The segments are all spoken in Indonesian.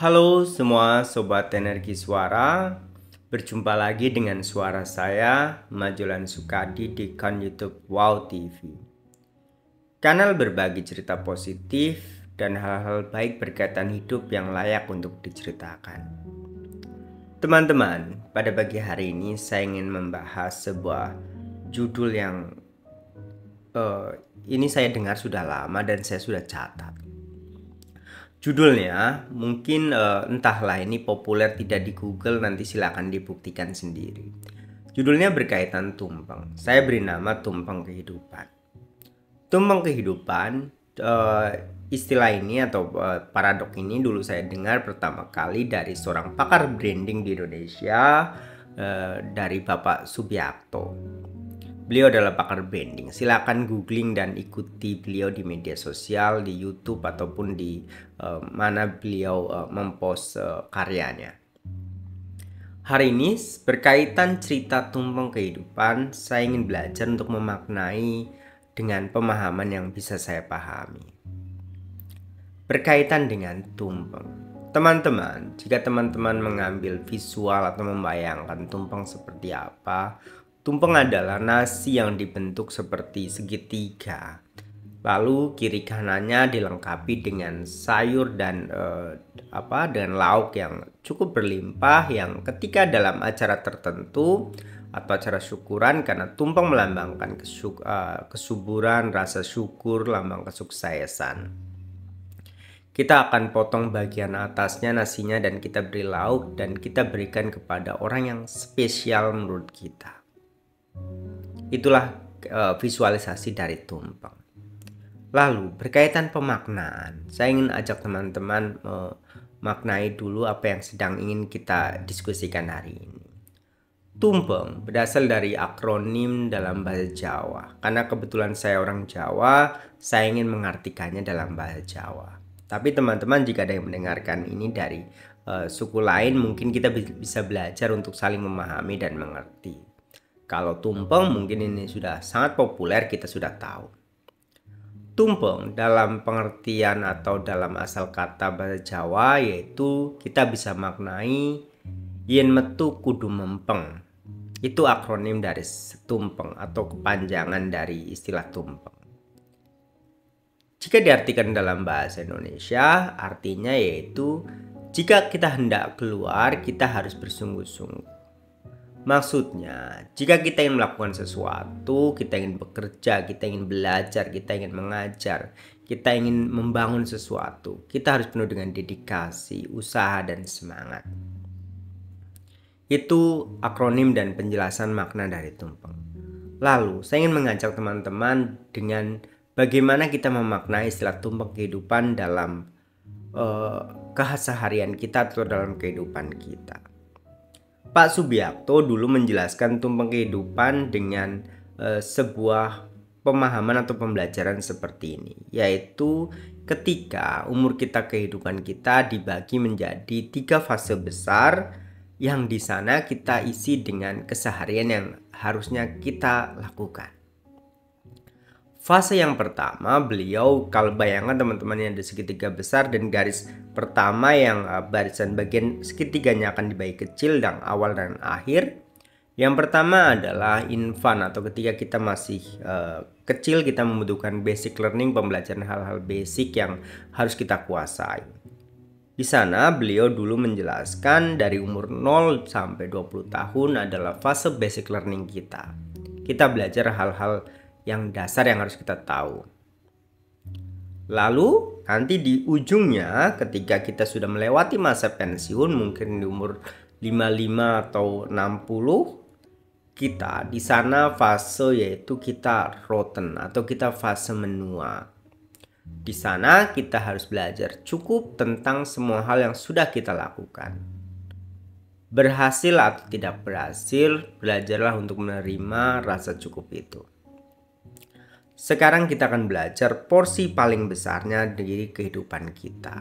Halo semua sobat energi suara, berjumpa lagi dengan suara saya, Majulan Sukadi di akun YouTube Wow TV. Kanal berbagi cerita positif dan hal-hal baik berkaitan hidup yang layak untuk diceritakan. Teman-teman, pada pagi hari ini saya ingin membahas sebuah judul yang ini saya dengar sudah lama dan saya sudah catat. Judulnya mungkin entahlah ini populer tidak di Google, nanti silakan dibuktikan sendiri. Judulnya berkaitan tumpeng. Saya beri nama tumpeng kehidupan. Tumpeng kehidupan, istilah ini atau paradok ini dulu saya dengar pertama kali dari seorang pakar branding di Indonesia, dari Bapak Subiakto. Beliau adalah pakar branding. Silakan googling dan ikuti beliau di media sosial, di YouTube ataupun di mana beliau mempost karyanya. Hari ini berkaitan cerita tumpeng kehidupan, saya ingin belajar untuk memaknai dengan pemahaman yang bisa saya pahami. Berkaitan dengan tumpeng. Teman-teman, jika teman-teman mengambil visual atau membayangkan tumpeng seperti apa, tumpeng adalah nasi yang dibentuk seperti segitiga. Lalu kiri kanannya dilengkapi dengan sayur dan dengan lauk yang cukup berlimpah, yang ketika dalam acara tertentu atau acara syukuran, karena tumpeng melambangkan kesuburan, rasa syukur, lambang kesuksesan. Kita akan potong bagian atasnya nasinya dan kita beri lauk dan kita berikan kepada orang yang spesial menurut kita. Itulah visualisasi dari tumpeng. Lalu berkaitan pemaknaan, saya ingin ajak teman-teman memaknai dulu apa yang sedang ingin kita diskusikan hari ini. Tumpeng berasal dari akronim dalam bahasa Jawa. Karena kebetulan saya orang Jawa, saya ingin mengartikannya dalam bahasa Jawa. Tapi teman-teman jika ada yang mendengarkan ini dari suku lain, mungkin kita bisa belajar untuk saling memahami dan mengerti. Kalau tumpeng mungkin ini sudah sangat populer, kita sudah tahu. Tumpeng dalam pengertian atau dalam asal kata bahasa Jawa yaitu kita bisa maknai yen metu kudu mempeng. Itu akronim dari tumpeng atau kepanjangan dari istilah tumpeng. Jika diartikan dalam bahasa Indonesia, artinya yaitu jika kita hendak keluar, kita harus bersungguh-sungguh. Maksudnya, jika kita ingin melakukan sesuatu, kita ingin bekerja, kita ingin belajar, kita ingin mengajar, kita ingin membangun sesuatu, kita harus penuh dengan dedikasi, usaha, dan semangat. Itu akronim dan penjelasan makna dari tumpeng. Lalu, saya ingin mengajak teman-teman dengan bagaimana kita memaknai istilah tumpeng kehidupan dalam keseharian kita atau dalam kehidupan kita. Pak Subiakto dulu menjelaskan tumpeng kehidupan dengan sebuah pemahaman atau pembelajaran seperti ini, yaitu ketika umur kita, kehidupan kita dibagi menjadi 3 fase besar yang di sana kita isi dengan keseharian yang harusnya kita lakukan. Fase yang pertama, beliau kalau bayangkan teman-teman yang ada segitiga besar dan garis pertama yang barisan bagian segitiganya akan dibagi kecil dan awal dan akhir. Yang pertama adalah infant atau ketika kita masih kecil, kita membutuhkan basic learning, pembelajaran hal-hal basic yang harus kita kuasai. Di sana beliau dulu menjelaskan dari umur 0 sampai 20 tahun adalah fase basic learning kita. Kita belajar hal-hal yang dasar yang harus kita tahu. Lalu nanti di ujungnya ketika kita sudah melewati masa pensiun, mungkin di umur 55 atau 60, kita di sana fase yaitu kita rotten atau kita fase menua. Di sana kita harus belajar cukup tentang semua hal yang sudah kita lakukan. Berhasil atau tidak berhasil, belajarlah untuk menerima rasa cukup itu. Sekarang kita akan belajar porsi paling besarnya dari kehidupan kita,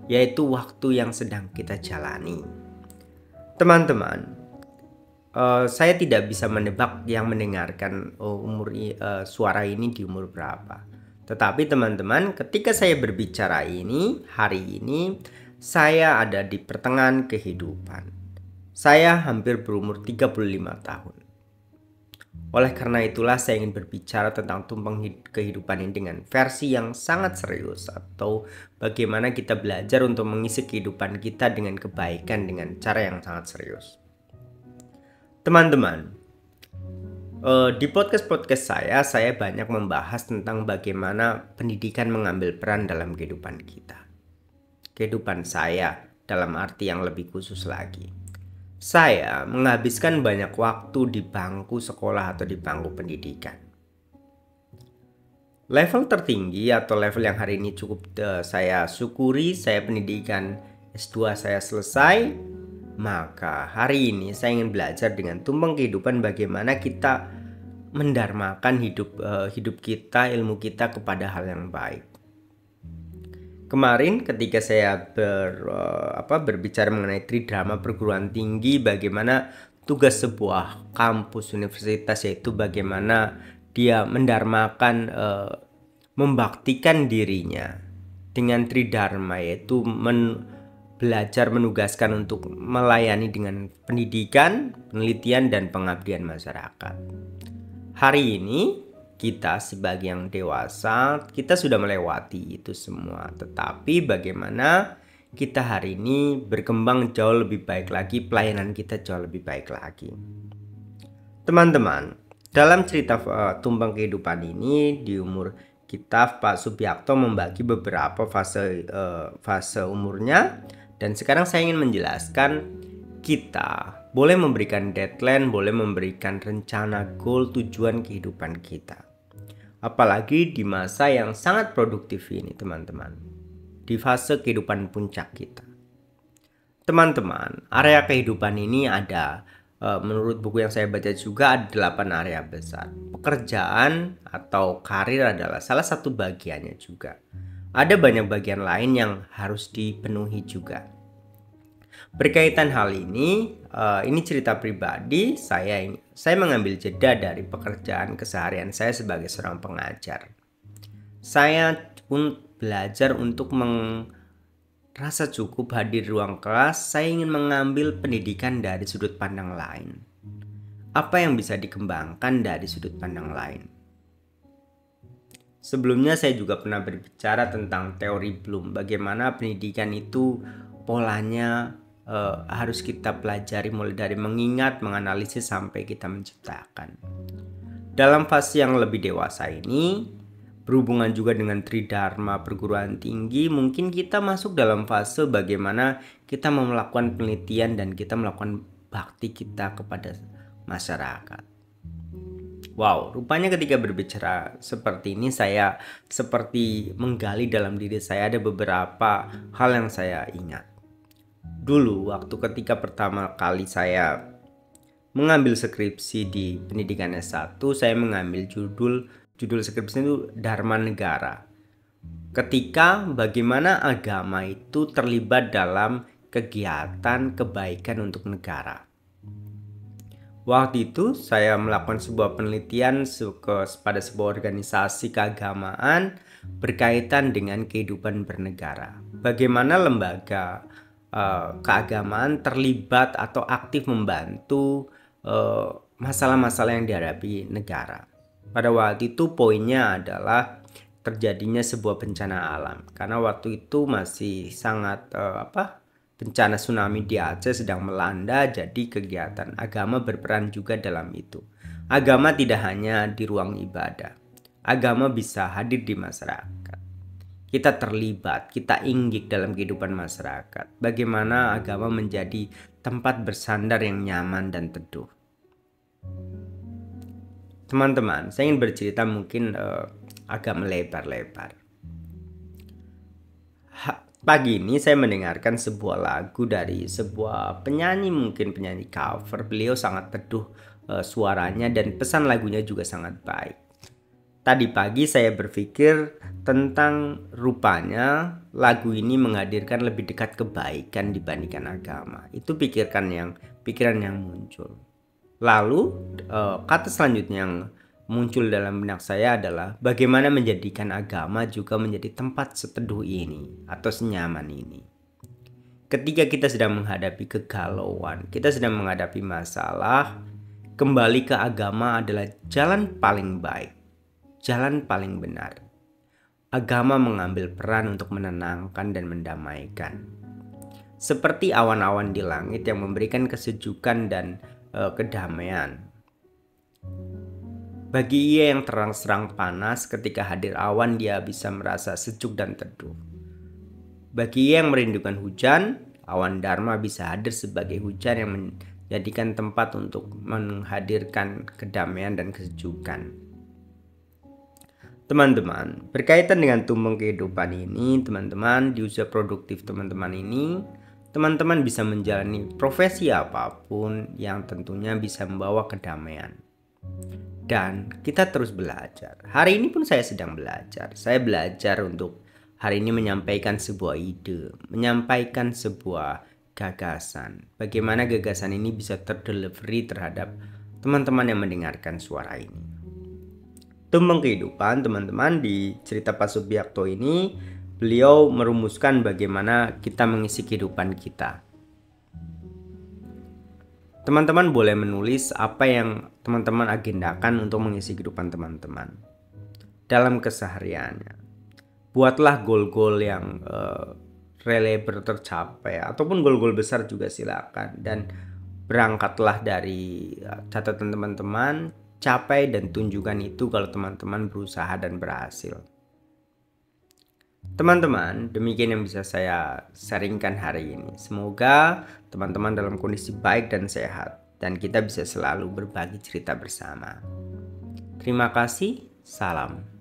yaitu waktu yang sedang kita jalani. Teman-teman, saya tidak bisa menebak yang mendengarkan umur suara ini di umur berapa. Tetapi teman-teman, ketika saya berbicara ini hari ini, Saya ada di pertengahan kehidupan. Saya hampir berumur 35 tahun. Oleh karena itulah saya ingin berbicara tentang tumpang kehidupan ini dengan versi yang sangat serius, atau bagaimana kita belajar untuk mengisi kehidupan kita dengan kebaikan dengan cara yang sangat serius. Teman-teman, di podcast saya banyak membahas tentang bagaimana pendidikan mengambil peran dalam kehidupan kita. Kehidupan saya dalam arti yang lebih khusus lagi. Saya menghabiskan banyak waktu di bangku sekolah atau di bangku pendidikan. Level tertinggi atau level yang hari ini cukup saya syukuri, saya pendidikan S2 saya selesai. Maka hari ini saya ingin belajar dengan tumpang kehidupan bagaimana kita mendarmakan hidup kita, ilmu kita kepada hal yang baik. Kemarin ketika saya berbicara mengenai Tridharma perguruan tinggi, bagaimana tugas sebuah kampus universitas yaitu bagaimana dia mendarmakan, membaktikan dirinya dengan Tridharma, yaitu belajar menugaskan untuk melayani dengan pendidikan, penelitian, dan pengabdian masyarakat. Hari ini kita sebagai yang dewasa, kita sudah melewati itu semua. Tetapi bagaimana kita hari ini berkembang jauh lebih baik lagi, pelayanan kita jauh lebih baik lagi. Teman-teman, dalam cerita tumpang kehidupan ini, di umur kita Pak Subiakto membagi beberapa fase umurnya. Dan sekarang saya ingin menjelaskan, kita boleh memberikan deadline, boleh memberikan rencana, goal, tujuan kehidupan kita. Apalagi di masa yang sangat produktif ini teman-teman, di fase kehidupan puncak kita. Teman-teman, area kehidupan ini ada, menurut buku yang saya baca juga, ada 8 area besar. Pekerjaan atau karir adalah salah satu bagiannya juga. Ada banyak bagian lain yang harus dipenuhi juga. Berkaitan hal ini cerita pribadi saya mengambil jeda dari pekerjaan keseharian saya sebagai seorang pengajar. Saya pun belajar untuk merasa cukup hadir di ruang kelas. Saya ingin mengambil pendidikan dari sudut pandang lain. Apa yang bisa dikembangkan dari sudut pandang lain? Sebelumnya saya juga pernah berbicara tentang teori Bloom, bagaimana pendidikan itu polanya harus kita pelajari mulai dari mengingat, menganalisis sampai kita menciptakan. Dalam fase yang lebih dewasa ini, berhubungan juga dengan Tridharma perguruan tinggi, mungkin kita masuk dalam fase bagaimana kita melakukan penelitian dan kita melakukan bakti kita kepada masyarakat. Wow, rupanya ketika berbicara seperti ini, saya seperti menggali dalam diri saya, ada beberapa hal yang saya ingat. Dulu waktu ketika pertama kali saya mengambil skripsi di pendidikan S1, saya mengambil judul skripsi itu Dharma Negara. Ketika bagaimana agama itu terlibat dalam kegiatan kebaikan untuk negara. Waktu itu saya melakukan sebuah penelitian pada sebuah organisasi keagamaan berkaitan dengan kehidupan bernegara. Bagaimana lembaga keagamaan terlibat atau aktif membantu masalah-masalah yang dihadapi negara. Pada waktu itu poinnya adalah terjadinya sebuah bencana alam, karena waktu itu masih sangat bencana tsunami di Aceh sedang melanda, jadi kegiatan agama berperan juga dalam itu. Agama tidak hanya di ruang ibadah, agama bisa hadir di masyarakat. Kita terlibat, kita inggik dalam kehidupan masyarakat. Bagaimana agama menjadi tempat bersandar yang nyaman dan teduh. Teman-teman, saya ingin bercerita mungkin agak melebar-lebar. Pagi ini saya mendengarkan sebuah lagu dari sebuah penyanyi, mungkin penyanyi cover. Beliau sangat teduh suaranya dan pesan lagunya juga sangat baik. Tadi pagi saya berpikir tentang rupanya lagu ini menghadirkan lebih dekat kebaikan dibandingkan agama. Itu pikiran yang muncul. Lalu kata selanjutnya yang muncul dalam benak saya adalah bagaimana menjadikan agama juga menjadi tempat seteduh ini atau senyaman ini. ketika kita sedang menghadapi kegalauan, kita sedang menghadapi masalah, kembali ke agama adalah jalan paling baik, jalan paling benar. Agama mengambil peran untuk menenangkan dan mendamaikan. Seperti awan-awan di langit yang memberikan kesejukan dan kedamaian. Bagi ia yang terang-serang panas, ketika hadir awan dia bisa merasa sejuk dan teduh. Bagi ia yang merindukan hujan, awan dharma bisa hadir sebagai hujan yang menjadikan tempat untuk menghadirkan kedamaian dan kesejukan. Teman-teman, berkaitan dengan tumpeng kehidupan ini, teman-teman di usia produktif teman-teman ini, teman-teman bisa menjalani profesi apapun yang tentunya bisa membawa kedamaian. Dan kita terus belajar. Hari ini pun saya sedang belajar. Saya belajar untuk hari ini menyampaikan sebuah ide, menyampaikan sebuah gagasan. Bagaimana gagasan ini bisa terdelivery terhadap teman-teman yang mendengarkan suara ini. Tumpeng kehidupan, teman-teman, di cerita Pak Subiakto ini, beliau merumuskan bagaimana kita mengisi kehidupan kita. Teman-teman boleh menulis apa yang teman-teman agendakan untuk mengisi kehidupan teman-teman dalam kesehariannya. Buatlah goal-goal yang reliable tercapai, ataupun goal-goal besar juga silakan. Dan berangkatlah dari catatan teman-teman, capai dan tunjukkan itu kalau teman-teman berusaha dan berhasil. Teman-teman, demikian yang bisa saya sharingkan hari ini. Semoga teman-teman dalam kondisi baik dan sehat, dan kita bisa selalu berbagi cerita bersama. Terima kasih, salam.